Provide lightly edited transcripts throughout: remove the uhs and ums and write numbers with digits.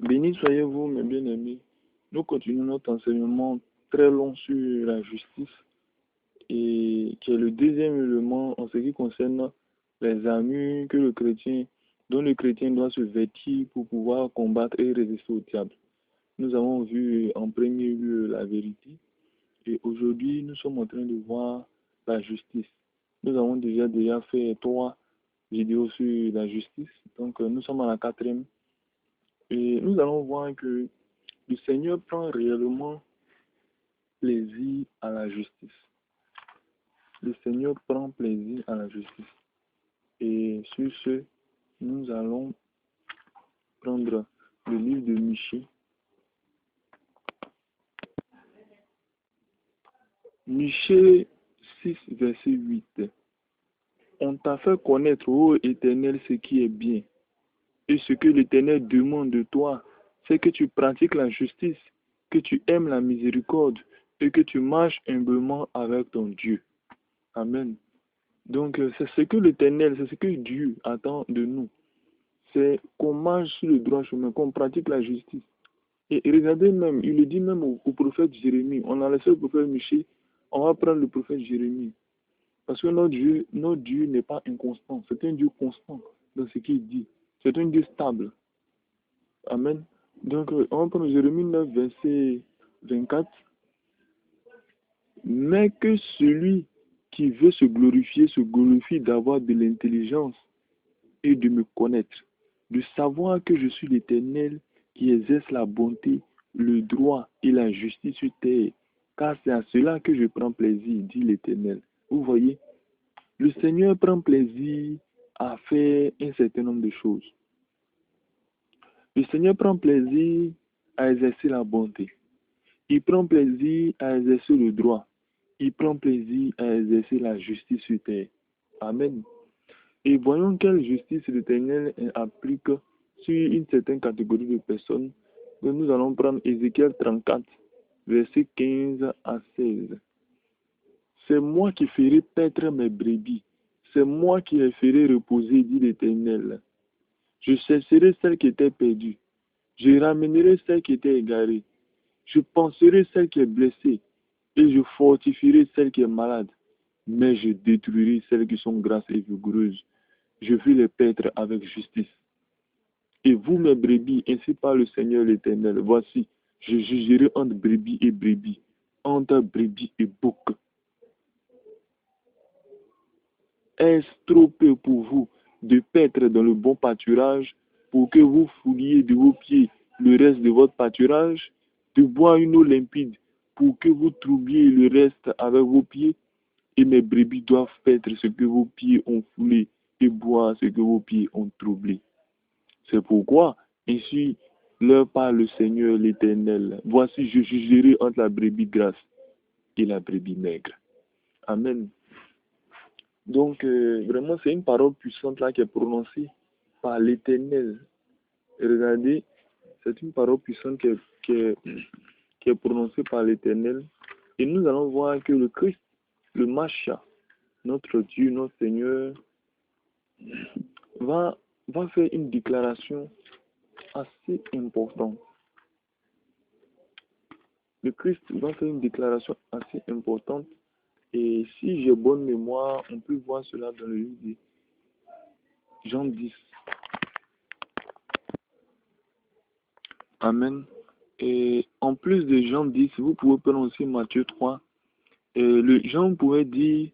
Béni soyez-vous, mes bien-aimés. Nous continuons notre enseignement très long sur la justice et qui est le deuxième élément en ce qui concerne les armures dont le chrétien doit se vêtir pour pouvoir combattre et résister au diable. Nous avons vu en premier lieu la vérité et aujourd'hui nous sommes en train de voir la justice. Nous avons déjà fait 3 vidéos sur la justice, donc nous sommes à la 4e et nous allons voir que le Seigneur prend réellement plaisir à la justice. Le Seigneur prend plaisir à la justice. Et sur ce, nous allons prendre le livre de Michée. Michée 6, verset 8. On t'a fait connaître, ô Éternel, ce qui est bien. Et ce que l'Éternel demande de toi, c'est que tu pratiques la justice, que tu aimes la miséricorde et que tu marches humblement avec ton Dieu. Amen. Donc, c'est ce que l'Éternel, c'est ce que Dieu attend de nous. C'est qu'on marche sur le droit chemin, qu'on pratique la justice. Et regardez même, il le dit même au prophète Jérémie. On a laissé le prophète Michée, on va prendre le prophète Jérémie. Parce que notre Dieu n'est pas inconstant. C'est un Dieu constant dans ce qu'il dit. C'est un Dieu stable. Amen. Donc, on va prendre Jérémie 9, verset 24. Mais que celui qui veut se glorifie d'avoir de l'intelligence et de me connaître, de savoir que je suis l'Éternel qui exerce la bonté, le droit et la justice sur terre, car c'est à cela que je prends plaisir, dit l'Éternel. Vous voyez, le Seigneur prend plaisir à faire un certain nombre de choses. Le Seigneur prend plaisir à exercer la bonté. Il prend plaisir à exercer le droit. Il prend plaisir à exercer la justice sur terre. Amen. Et voyons quelle justice l'Éternel applique sur une certaine catégorie de personnes. Donc nous allons prendre Ézéchiel 34, versets 15 à 16. C'est moi qui ferai paître mes brebis. C'est moi qui les ferai reposer, dit l'Éternel. Je chercherai celle qui était perdue. Je ramènerai celle qui était égarée. Je penserai celle qui est blessée. Et je fortifierai celle qui est malade. Mais je détruirai celles qui sont grasses et vigoureuses. Je vais les paître avec justice. Et vous, mes brebis, ainsi parle le Seigneur l'Éternel. Voici, je jugerai entre brebis et brebis, entre brebis et bouc. Est-ce trop peu pour vous de paître dans le bon pâturage pour que vous fouliez de vos pieds le reste de votre pâturage, de boire une eau limpide pour que vous troubliez le reste avec vos pieds? Et mes brebis doivent paître ce que vos pieds ont foulé et boire ce que vos pieds ont troublé. C'est pourquoi, ainsi leur parle le Seigneur l'Éternel. Voici, je jugerai entre la brebis grasse et la brebis maigre. Amen. Donc, vraiment, c'est une parole puissante là qui est prononcée par l'Éternel. Regardez, c'est une parole puissante qui est prononcée par l'Éternel. Et nous allons voir que le Christ, le Mashiach, notre Dieu, notre Seigneur, va faire une déclaration assez importante. Le Christ va faire une déclaration assez importante. Et si j'ai bonne mémoire, on peut voir cela dans le livre de Jean 10. Amen. Et en plus de Jean 10, vous pouvez prendre aussi Matthieu 3. Et le Jean pourrait dire,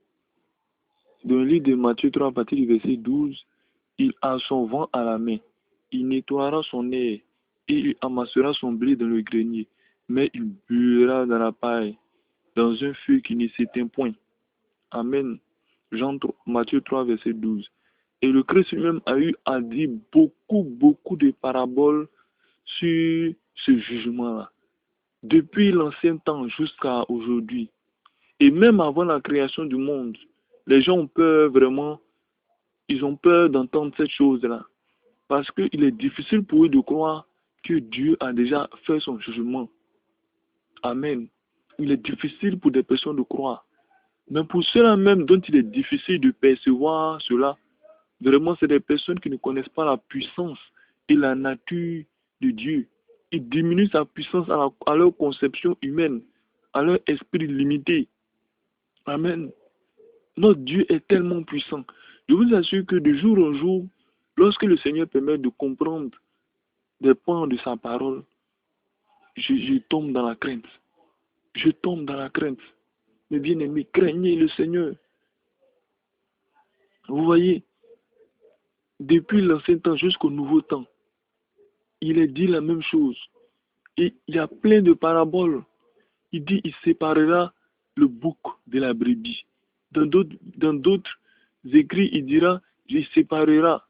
dans le livre de Matthieu 3, à partir du verset 12, il a son vent à la main. Il nettoiera son air et il amassera son blé dans le grenier. Mais il brûlera dans la paille, dans un feu qui ne s'éteint point. Amen. Matthieu 3, verset 12. Et le Christ lui-même a eu à dire beaucoup de paraboles sur ce jugement-là. Depuis l'ancien temps jusqu'à aujourd'hui. Et même avant la création du monde, les gens ont peur vraiment, ils ont peur d'entendre cette chose-là. Parce qu'il est difficile pour eux de croire que Dieu a déjà fait son jugement. Amen. Il est difficile pour des personnes de croire. Mais pour ceux-là même dont il est difficile de percevoir cela, vraiment c'est des personnes qui ne connaissent pas la puissance et la nature de Dieu. Ils diminuent sa puissance à leur conception humaine, à leur esprit limité. Amen. Notre Dieu est tellement puissant. Je vous assure que de jour en jour, lorsque le Seigneur permet de comprendre des points de sa parole, je tombe dans la crainte. Je tombe dans la crainte. Mes bien-aimés, craignez le Seigneur. Vous voyez, depuis l'ancien temps jusqu'au nouveau temps, il est dit la même chose. Et il y a plein de paraboles. Il dit, il séparera le bouc de la brebis. Dans d'autres écrits, il dira, il séparera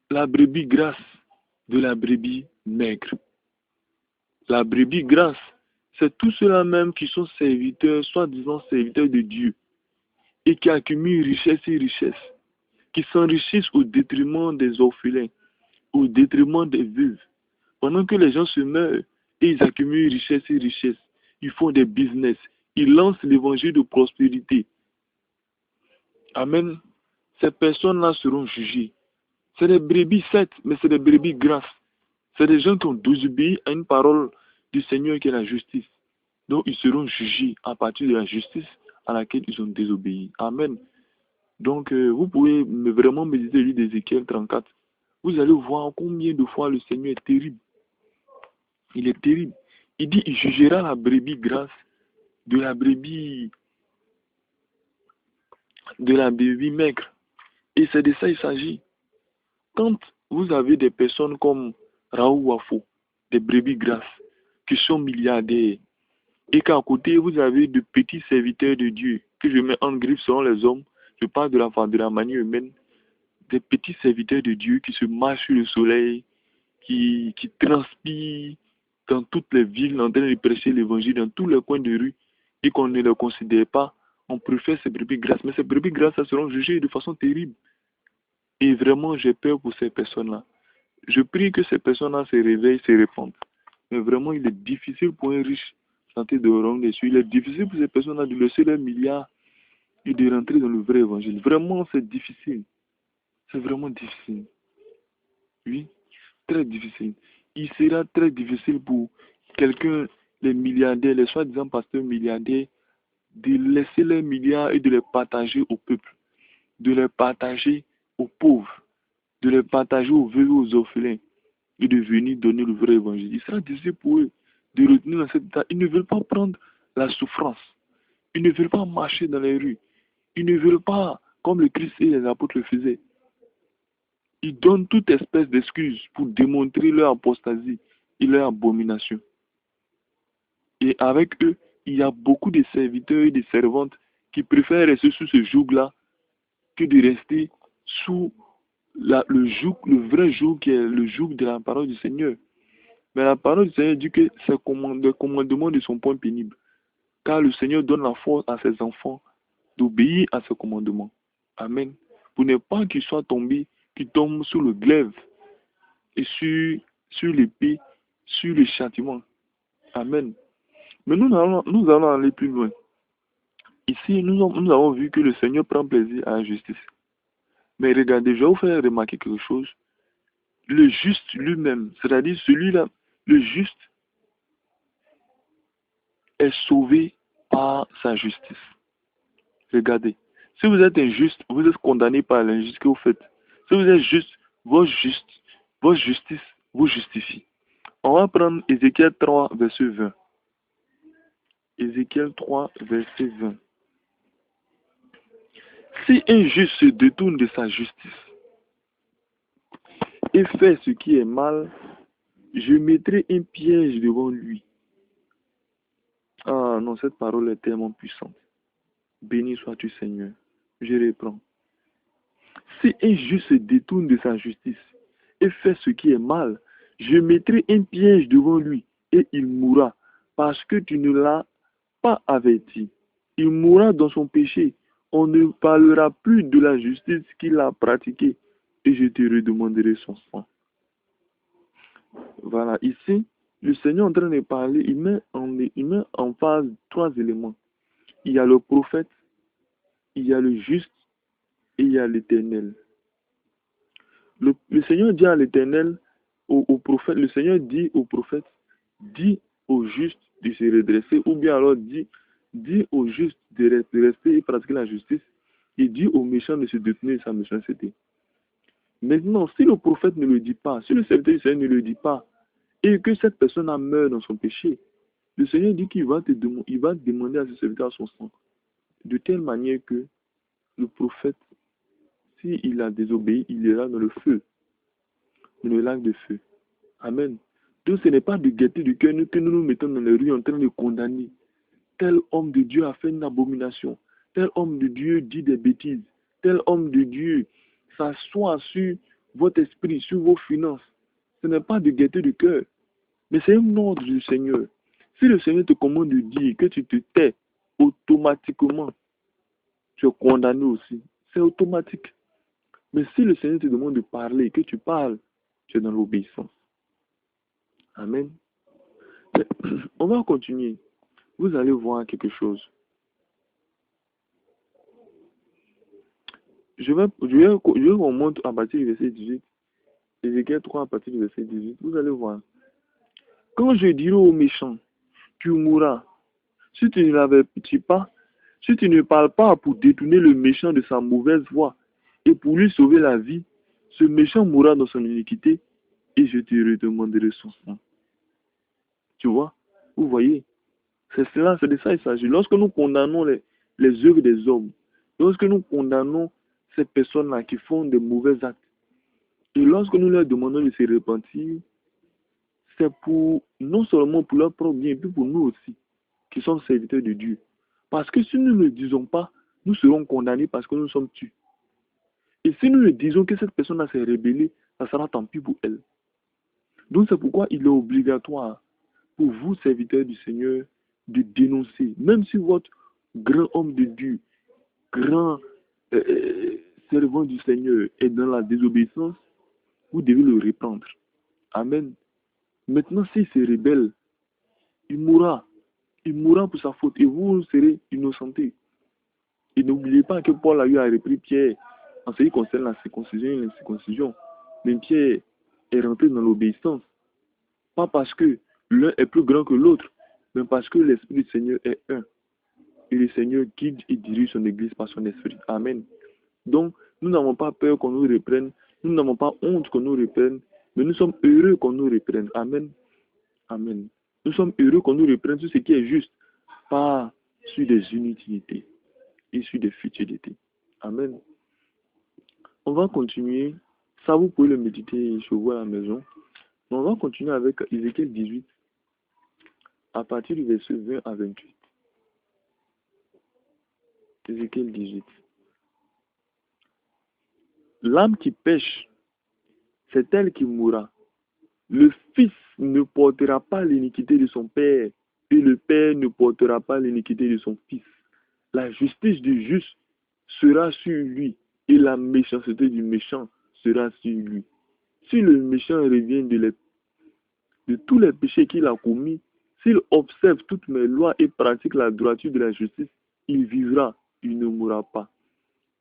la brebis grasse de la brebis maigre. La brebis grasse, c'est tous ceux-là même qui sont serviteurs, soi-disant serviteurs de Dieu, et qui accumulent richesse et richesse, qui s'enrichissent au détriment des orphelins, au détriment des veuves. Pendant que les gens se meurent et ils accumulent richesse et richesse, ils font des business, ils lancent l'évangile de prospérité. Amen. Ces personnes-là seront jugées. C'est des brebis, certes, mais c'est des brebis grasses. C'est des gens qui ont désobéi à une parole du Seigneur qui est la justice. Donc, ils seront jugés à partir de la justice à laquelle ils ont désobéi. Amen. Donc, vous pouvez vraiment méditer le livre d'Ézéchiel 34. Vous allez voir combien de fois le Seigneur est terrible. Il est terrible. Il dit, il jugera la brebis grasse de la brebis maigre. Et c'est de ça il s'agit. Quand vous avez des personnes comme Raoul Wafo, des brebis grasses, qui sont milliardaires, et qu'à côté, vous avez de petits serviteurs de Dieu, que je mets en griffe selon les hommes, je parle de la manière humaine, des petits serviteurs de Dieu qui se marchent sur le soleil, qui transpirent dans toutes les villes en train de prêcher l'évangile, dans tous les coins de rue, et qu'on ne les considère pas, on préfère ces brebis grasses. Mais ces brebis grasses, elles seront jugées de façon terrible. Et vraiment, j'ai peur pour ces personnes-là. Je prie que ces personnes-là se réveillent, se répandent. Mais vraiment, il est difficile pour un riche tenter de rendre dessus. Il est difficile pour ces personnes-là de laisser leurs milliards et de rentrer dans le vrai évangile. Vraiment, c'est difficile. C'est vraiment difficile. Oui, très difficile. Il sera très difficile pour quelqu'un, les milliardaires, les soi-disant pasteurs milliardaires, de laisser leurs milliards et de les partager au peuple, de les partager aux pauvres, de les partager aux veuves et aux orphelins, et de venir donner le vrai évangile. Il sera difficile pour eux de retenir dans cet état. Ils ne veulent pas prendre la souffrance. Ils ne veulent pas marcher dans les rues. Ils ne veulent pas, comme le Christ et les apôtres le faisaient. Ils donnent toute espèce d'excuses pour démontrer leur apostasie et leur abomination. Et avec eux, il y a beaucoup de serviteurs et de servantes qui préfèrent rester sous ce joug-là que de rester sous le joug, le vrai joug qui est le joug de la parole du Seigneur. Mais la parole du Seigneur dit que ces commandements ne sont point pénibles, car le Seigneur donne la force à ses enfants d'obéir à ses commandements. Amen. Pour ne pas qu'ils soient tombés, qu'ils tombent sous le glaive et sur l'épée, sur le châtiment. Amen. Mais nous allons aller plus loin. Ici, nous avons vu que le Seigneur prend plaisir à la justice. Mais regardez, je vais vous faire remarquer quelque chose. Le juste lui-même, c'est-à-dire celui-là, le juste est sauvé par sa justice. Regardez, si vous êtes injuste, vous êtes condamné par l'injustice que vous faites. Si vous êtes juste, votre justice vous justifie. On va prendre Ézéchiel 3, verset 20. Ézéchiel 3, verset 20. Si un juste se détourne de sa justice et fait ce qui est mal, je mettrai un piège devant lui. Ah non, cette parole est tellement puissante. Béni sois-tu, Seigneur. Je reprends. Si un juste se détourne de sa justice et fait ce qui est mal, je mettrai un piège devant lui et il mourra parce que tu ne l'as pas averti. Il mourra dans son péché. On ne parlera plus de la justice qu'il a pratiquée et je te redemanderai son sang. Voilà, ici, le Seigneur est en train de parler, il met en phase trois éléments. Il y a le prophète, il y a le juste et il y a l'Éternel. Le Seigneur dit à l'Éternel, au prophète, le Seigneur dit au prophète, dit au juste de se redresser, ou bien alors dit au juste de rester et pratiquer la justice, et dit au méchant de se détenir de sa méchanceté. Maintenant, si le prophète ne le dit pas, si le serviteur du Seigneur ne le dit pas, et que cette personne a meurt dans son péché, le Seigneur dit qu'il va il va demander à ce serviteur son sang, de telle manière que le prophète, s'il a désobéi, il ira dans le feu, dans le lac de feu. Amen. Donc ce n'est pas de gaieté du cœur que nous nous mettons dans les rues en train de condamner. Tel homme de Dieu a fait une abomination. Tel homme de Dieu dit des bêtises. Tel homme de Dieu s'assoit sur votre esprit, sur vos finances. Ce n'est pas de gaieté du cœur, mais c'est un ordre du Seigneur. Si le Seigneur te commande de dire que tu te tais, automatiquement, tu es condamné aussi. C'est automatique. Mais si le Seigneur te demande de parler, que tu parles, tu es dans l'obéissance. Amen. Mais, on va continuer. Vous allez voir quelque chose. Je vous montre à partir du verset 18. Ézéchiel 3 à partir du verset 18. Vous allez voir. Quand je dirai aux méchants, tu mourras. Si tu ne l'avertis pas, si tu ne parles pas pour détourner le méchant de sa mauvaise voie et pour lui sauver la vie, ce méchant mourra dans son iniquité et je te redemanderai son sang. Tu vois? Vous voyez? C'est cela, c'est de ça il s'agit. Lorsque nous condamnons les œuvres des hommes, lorsque nous condamnons ces personnes-là qui font de mauvais actes, et lorsque nous leur demandons de se repentir, c'est pour, non seulement pour leur propre bien, mais pour nous aussi, qui sommes serviteurs de Dieu. Parce que si nous ne le disons pas, nous serons condamnés parce que nous sommes tués. Et si nous le disons que cette personne-là s'est rébellée, ça sera tant pis pour elle. Donc c'est pourquoi il est obligatoire pour vous, serviteurs du Seigneur, de dénoncer. Même si votre grand homme de Dieu, grand servant du Seigneur est dans la désobéissance, vous devez le reprendre. Amen. Maintenant, s'il se rebelle, il mourra. Il mourra pour sa faute et vous serez innocentés. Et n'oubliez pas que Paul a eu à repris Pierre en ce qui concerne la circoncision et l'incirconcision. Mais Pierre est rentré dans l'obéissance. Pas parce que l'un est plus grand que l'autre, mais parce que l'Esprit du Seigneur est un. Et le Seigneur guide et dirige son Église par son Esprit. Amen. Donc, nous n'avons pas peur qu'on nous reprenne. Nous n'avons pas honte qu'on nous reprenne. Mais nous sommes heureux qu'on nous reprenne. Amen. Amen. Nous sommes heureux qu'on nous reprenne sur ce qui est juste, pas sur des inutilités et sur des futilités. Amen. On va continuer. Ça, vous pouvez le méditer chez vous à la maison. Mais on va continuer avec Ézéchiel 18, à partir du verset 20 à 28. Ézéchiel 18. L'âme qui pêche, c'est elle qui mourra. Le fils ne portera pas l'iniquité de son père, et le père ne portera pas l'iniquité de son fils. La justice du juste sera sur lui, et la méchanceté du méchant sera sur lui. Si le méchant revient de tous les péchés qu'il a commis, s'il observe toutes mes lois et pratique la droiture de la justice, il vivra, il ne mourra pas.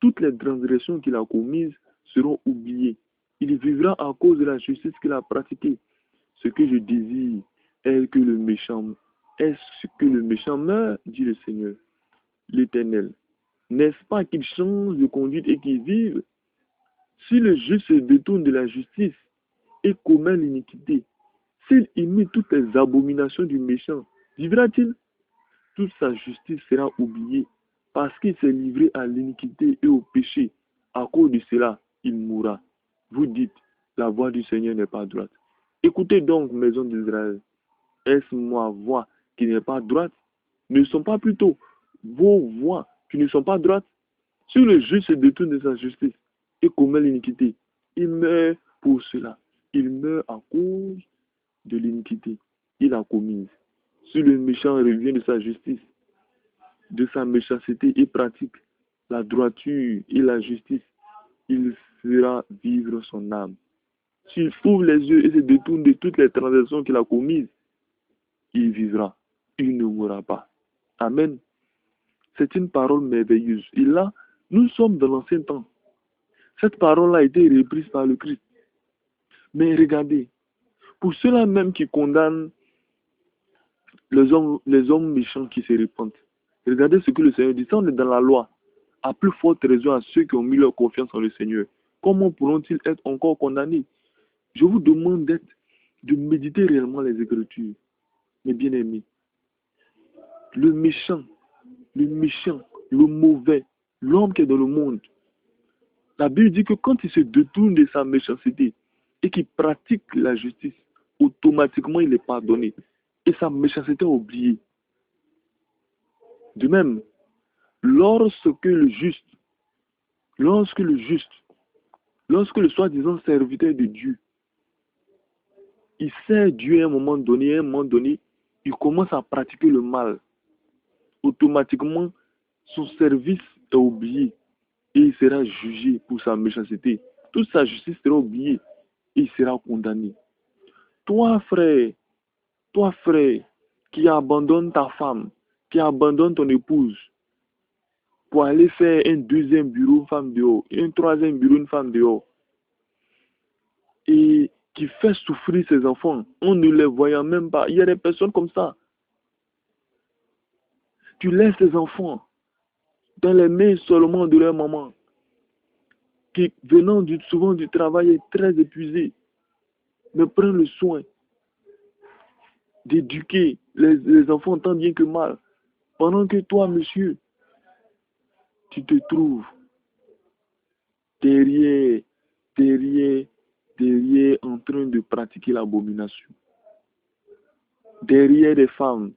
Toutes les transgressions qu'il a commises seront oubliées. Il vivra à cause de la justice qu'il a pratiquée. Ce que je désire est que le méchant meure, dit le Seigneur, l'Éternel. N'est-ce pas qu'il change de conduite et qu'il vive? Si le juste se détourne de la justice et commet l'iniquité, s'il imite toutes les abominations du méchant, vivra-t-il? Toute sa justice sera oubliée parce qu'il s'est livré à l'iniquité et au péché. À cause de cela, il mourra. Vous dites, la voix du Seigneur n'est pas droite. Écoutez donc, maison d'Israël. Est-ce ma voix qui n'est pas droite? Ne sont pas plutôt vos voix qui ne sont pas droites? Si le juste se détourne de sa justice et commet l'iniquité, il meurt pour cela. Il meurt à cause de l'iniquité qu'il a commise. Si le méchant revient de sa justice, de sa méchanceté et pratique la droiture et la justice, il fera vivre son âme. S'il ouvre les yeux et se détourne de toutes les transactions qu'il a commises, il vivra. Il ne mourra pas. Amen. C'est une parole merveilleuse. Et là, nous sommes dans l'ancien temps. Cette parole-là a été reprise par le Christ. Mais regardez, Pour ceux-là même qui condamnent les hommes méchants qui se répandent. Regardez ce que le Seigneur dit. Ça, on est dans la loi. À plus forte raison à ceux qui ont mis leur confiance en le Seigneur. Comment pourront-ils être encore condamnés? Je vous demande de méditer réellement les Écritures, mes bien-aimés. Le méchant, le mauvais, l'homme qui est dans le monde. La Bible dit que quand il se détourne de sa méchanceté et qu'il pratique la justice, automatiquement il est pardonné. Et sa méchanceté est oubliée. De même, lorsque le le soi-disant serviteur de Dieu, il sert Dieu à un moment donné, il commence à pratiquer le mal. Automatiquement, son service est oublié et il sera jugé pour sa méchanceté. Toute sa justice sera oubliée et il sera condamné. Toi, frère, qui abandonne ta femme, qui abandonne ton épouse, pour aller faire un deuxième bureau, une femme dehors, un troisième bureau, une femme dehors, et qui fait souffrir ses enfants, en ne les voyant même pas. Il y a des personnes comme ça. Tu laisses tes enfants dans les mains seulement de leur maman, qui venant souvent du travail est très épuisée, mais prend le soin d'éduquer les enfants tant bien que mal. Pendant que toi, monsieur, tu te trouves derrière, derrière, derrière en train de pratiquer l'abomination. Derrière des femmes,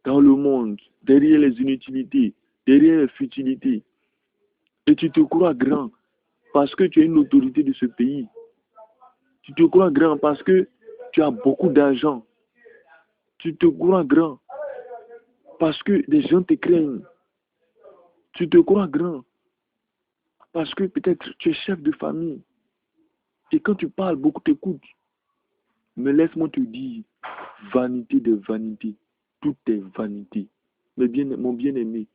dans le monde, derrière les inutilités, derrière les futilités. Et tu te crois grand parce que tu es une autorité de ce pays. Tu te crois grand parce que tu as beaucoup d'argent. Tu te crois grand parce que des gens te craignent. Tu te crois grand parce que peut-être tu es chef de famille. Et quand tu parles, beaucoup t'écoutent. Mais laisse-moi te dire, vanité de vanité, tout est vanité. Mais mon bien-aimé,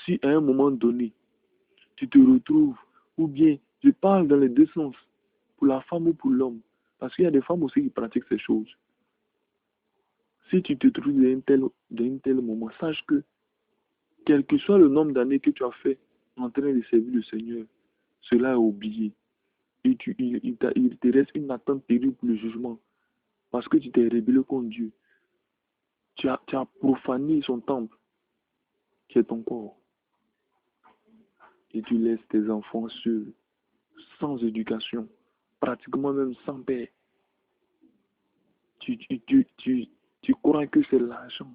si à un moment donné, tu te retrouves, ou bien je parle dans les deux sens, pour la femme ou pour l'homme, parce qu'il y a des femmes aussi qui pratiquent ces choses. Si tu te trouves dans un tel moment, sache que, quel que soit le nombre d'années que tu as fait en train de servir le Seigneur, cela est oublié. Et il te reste une attente terrible pour le jugement, parce que tu t'es rébellé contre Dieu. Tu as profané son temple, qui est ton corps. Et tu laisses tes enfants seuls, sans éducation, pratiquement même sans père. Tu crois que c'est l'argent.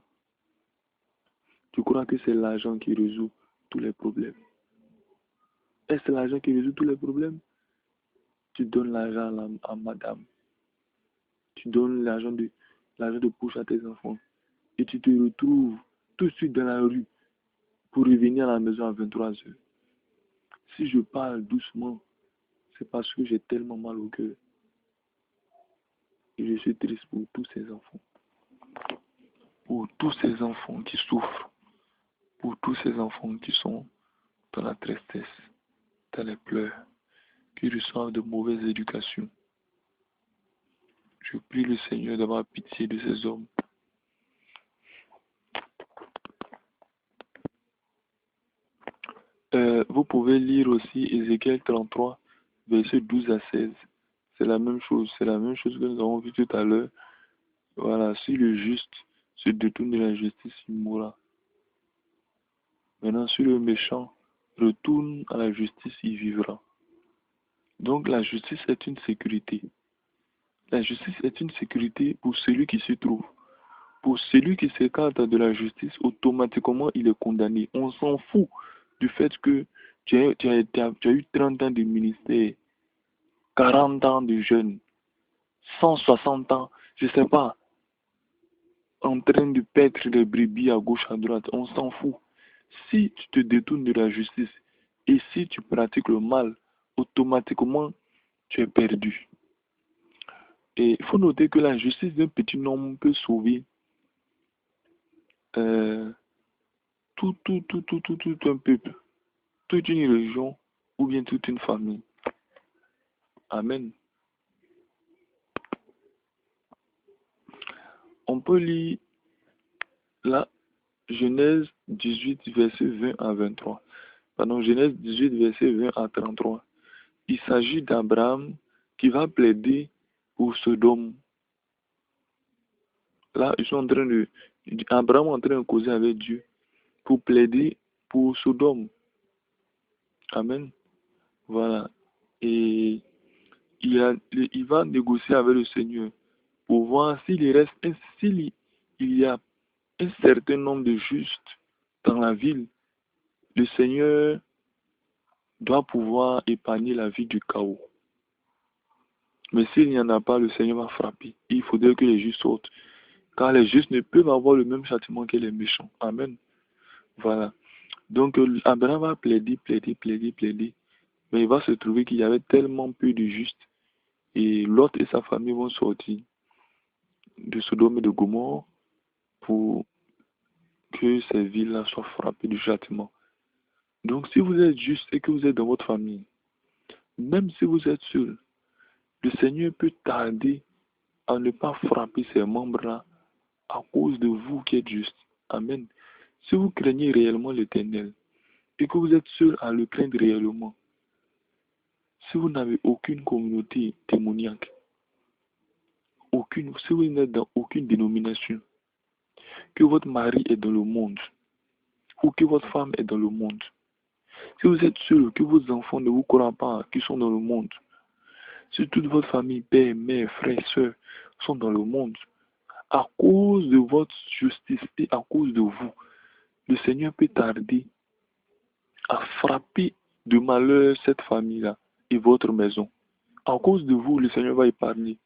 Tu crois que c'est l'argent qui résout tous les problèmes. Est-ce l'argent qui résout tous les problèmes? Tu donnes l'argent à madame. Tu donnes l'argent de poche à tes enfants. Et tu te retrouves tout de suite dans la rue pour revenir à la maison à 23 heures. Si je parle doucement, c'est parce que j'ai tellement mal au cœur. Et je suis triste pour tous ces enfants. Pour tous ces enfants qui souffrent. Pour tous ces enfants qui sont dans la tristesse, dans les pleurs, qui reçoivent de mauvaises éducations. Je prie le Seigneur d'avoir pitié de ces hommes. Vous pouvez lire aussi Ézéchiel 33, versets 12 à 16. C'est la même chose. C'est la même chose que nous avons vu tout à l'heure. Voilà, si le juste se détourne de la justice, il mourra. Maintenant, si le méchant retourne à la justice, il vivra. Donc la justice est une sécurité. La justice est une sécurité pour celui qui s'y trouve. Pour celui qui s'écarte de la justice, automatiquement, il est condamné. On s'en fout du fait que tu as eu 30 ans de ministère, 40 ans de jeûne, 160 ans, je ne sais pas, en train de paître les brebis à gauche, à droite. On s'en fout. Si tu te détournes de la justice et si tu pratiques le mal, automatiquement, tu es perdu. Et il faut noter que la justice d'un petit nombre peut sauver tout un peuple, toute une région ou bien toute une famille. Amen. On peut lire la Genèse 18, verset 20 à 23. Pardon, Genèse 18, verset 20 à 33. Il s'agit d'Abraham qui va plaider pour Sodome. Là, Abraham est en train de causer avec Dieu pour plaider pour Sodome. Amen. Voilà. Et il va négocier avec le Seigneur pour voir s'il y a un certain nombre de justes dans la ville. Le Seigneur doit pouvoir épargner la vie du chaos. Mais s'il n'y en a pas, le Seigneur va frapper. Il faudrait que les justes sortent. Car les justes ne peuvent avoir le même châtiment que les méchants. Amen. Voilà. Donc, Abraham va plaider. Mais il va se trouver qu'il y avait tellement peu de justes. Et Lot et sa famille vont sortir de Sodome et de Gomorrhe pour que ces villes-là soient frappées du châtiment. Donc, si vous êtes juste et que vous êtes dans votre famille, même si vous êtes seul, le Seigneur peut tarder à ne pas frapper ces membres-là à cause de vous qui êtes juste. Amen. Si vous craignez réellement l'Éternel et que vous êtes seul à le craindre réellement, si vous n'avez aucune communauté démoniaque, si vous n'êtes dans aucune dénomination, que votre mari est dans le monde ou que votre femme est dans le monde, si vous êtes seul, que vos enfants ne vous croient pas, qu'ils sont dans le monde, si toute votre famille, père, mère, frère, soeur, sont dans le monde, à cause de votre justice et à cause de vous, le Seigneur peut tarder à frapper de malheur cette famille-là et votre maison. À cause de vous, le Seigneur va épargner.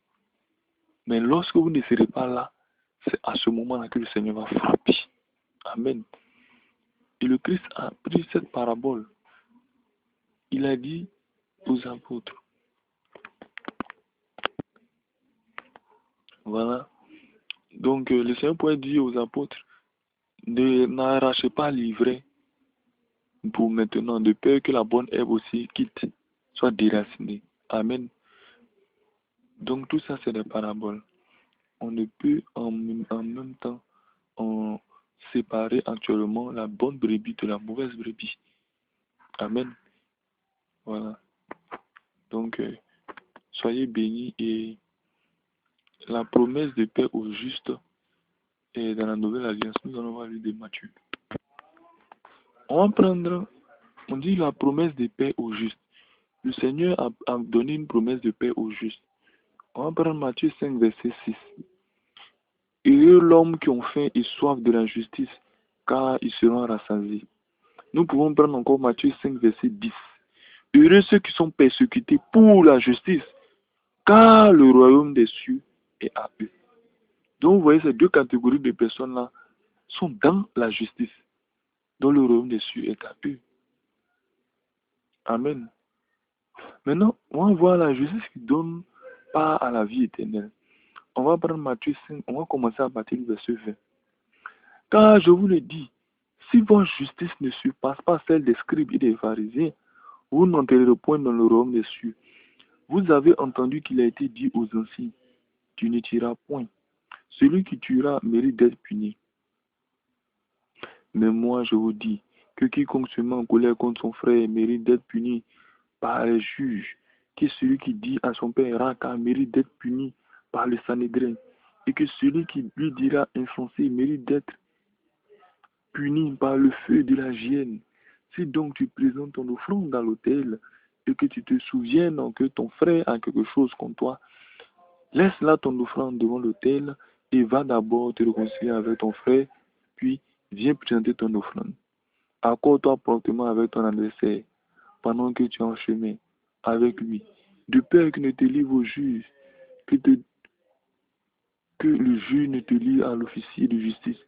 Mais lorsque vous ne serez pas là, c'est à ce moment-là que le Seigneur va frapper. Amen. Et le Christ a pris cette parabole. Il a dit aux apôtres, voilà. Donc, le Seigneur pourrait dire aux apôtres, n'arrachez pas l'ivraie pour maintenant, de peur que la bonne herbe aussi quitte, soit déracinée. Amen. Donc, tout ça, c'est des paraboles. On ne peut en même temps en séparer actuellement la bonne brebis de la mauvaise brebis. Amen. Voilà. Donc, soyez bénis et la promesse de paix aux justes est dans la nouvelle alliance. Nous allons voir l'île de Matthieu. On va prendre, on dit la promesse de paix aux justes. Le Seigneur a donné une promesse de paix aux justes. On va prendre Matthieu 5, verset 6. Heureux l'homme qui ont faim et soif de la justice, car ils seront rassasiés. Nous pouvons prendre encore Matthieu 5, verset 10. Heureux ceux qui sont persécutés pour la justice, car le royaume des cieux est à eux. Donc vous voyez, ces deux catégories de personnes-là sont dans la justice, dont le royaume des cieux est à eux. Amen. Maintenant, on va voir la justice qui donne part à la vie éternelle. On va prendre Matthieu 5, on va commencer à partir du verset 20. Car je vous le dis, si votre justice ne surpasse pas celle des scribes et des pharisiens, vous n'entrerez point dans le royaume des cieux. Vous avez entendu qu'il a été dit aux anciens, tu ne tueras point. Celui qui tuera mérite d'être puni. Mais moi, je vous dis que quiconque se met en colère contre son frère mérite d'être puni par les juges, que celui qui dit à son père Raka mérite d'être puni par le Sanhédrin, et que celui qui lui dira insensé mérite d'être puni par le feu de la géhenne. Si donc tu présentes ton offrande dans l'autel, et que tu te souviennes que ton frère a quelque chose contre toi, laisse là ton offrande devant l'autel et va d'abord te réconcilier avec ton frère, puis viens présenter ton offrande. Accorde-toi promptement avec ton adversaire pendant que tu es en chemin avec lui, de peur qu'il ne te livre au juge, que le juge ne te livre à l'officier de justice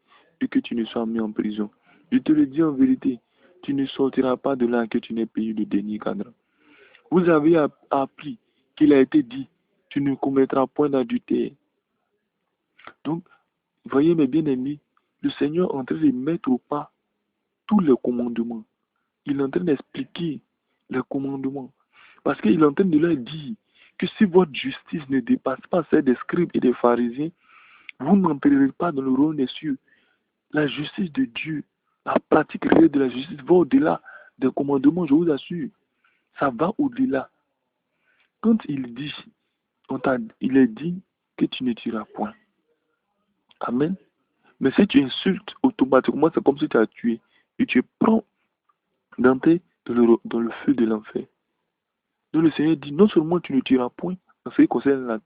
et que tu ne sois mis en prison. Je te le dis en vérité, tu ne sortiras pas de là que tu n'aies payé le dernier cadran. Vous avez appris qu'il a été dit, tu ne commettras point d'adultère. Donc, voyez mes bien-aimés, le Seigneur est en train de mettre au pas tous les commandements. Il est en train d'expliquer les commandements. Parce qu'il est en train de leur dire que si votre justice ne dépasse pas celle des scribes et des pharisiens, Vous n'entrerez pas dans le royaume des cieux. La justice de Dieu, la pratique réelle de la justice va au-delà des commandements, je vous assure. Ça va au-delà. Quand il dit, il est dit que tu ne tueras point. Amen. Mais si tu insultes, automatiquement, c'est comme si tu as tué. Et tu prends d'entrer dans le feu de l'enfer. Donc le Seigneur dit, non seulement tu ne tueras point, en ce qui concerne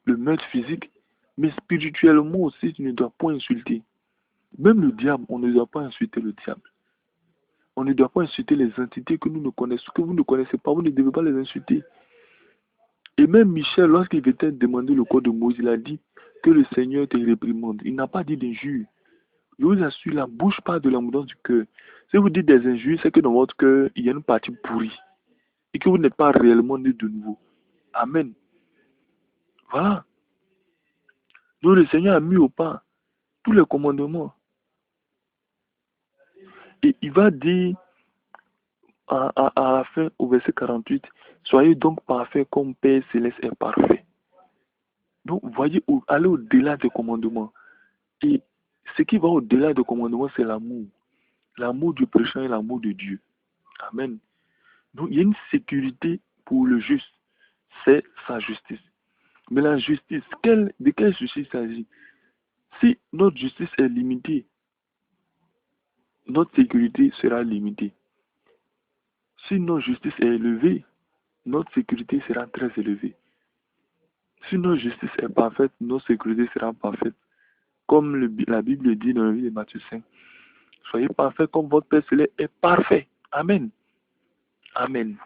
le meurtre physique, mais spirituellement aussi, tu ne dois pas insulter. Même le diable, on ne doit pas insulter le diable. On ne doit pas insulter les entités que nous ne connaissons, que vous ne connaissez pas, vous ne devez pas les insulter. Et même Michel, lorsqu'il venait demander le corps de Moïse, il a dit que le Seigneur te réprimande. Il n'a pas dit d'injure. Je vous assure, la bouche parle de l'abondance du cœur. Si vous dites des injures, c'est que dans votre cœur, il y a une partie pourrie. Et que vous n'êtes pas réellement né de nouveau. Amen. Voilà. Donc le Seigneur a mis au pas tous les commandements. Et il va dire à la fin, au verset 48, soyez donc parfaits comme Père Céleste est parfait. Donc, voyez, aller au-delà des commandements. Et ce qui va au-delà des commandements, c'est l'amour. L'amour du pécheur et l'amour de Dieu. Amen. Donc, il y a une sécurité pour le juste. C'est sa justice. Mais la justice, de quelle justice s'agit? Si notre justice est limitée, notre sécurité sera limitée. Si notre justice est élevée, notre sécurité sera très élevée. Si notre justice est parfaite, notre sécurité sera parfaite. Comme la Bible dit dans le livre de Matthieu 5. Soyez parfaits comme votre Père Céleste est parfait. Amen. Amen.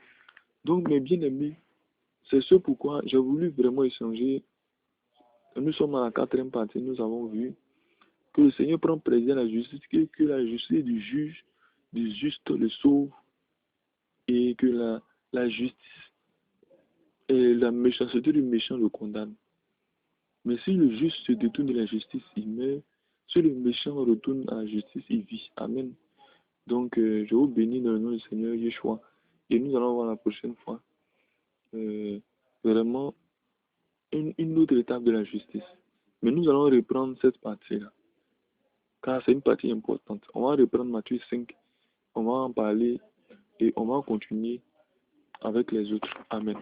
Donc, mes bien-aimés, c'est ce pourquoi j'ai voulu vraiment échanger. Nous sommes à la 4e partie, nous avons vu que le Seigneur prend plaisir à la justice, que la justice du juge, du juste le sauve, et que la justice et la méchanceté du méchant le condamne. Mais si le juste se détourne de la justice, il meurt. Si le méchant retourne à la justice, il vit. Amen. Donc, je vous bénis dans le nom du Seigneur Yeshua. Et nous allons voir la prochaine fois vraiment une autre étape de la justice. Mais nous allons reprendre cette partie-là. Car c'est une partie importante. On va reprendre Matthieu 5. On va en parler et on va continuer avec les autres. Amen.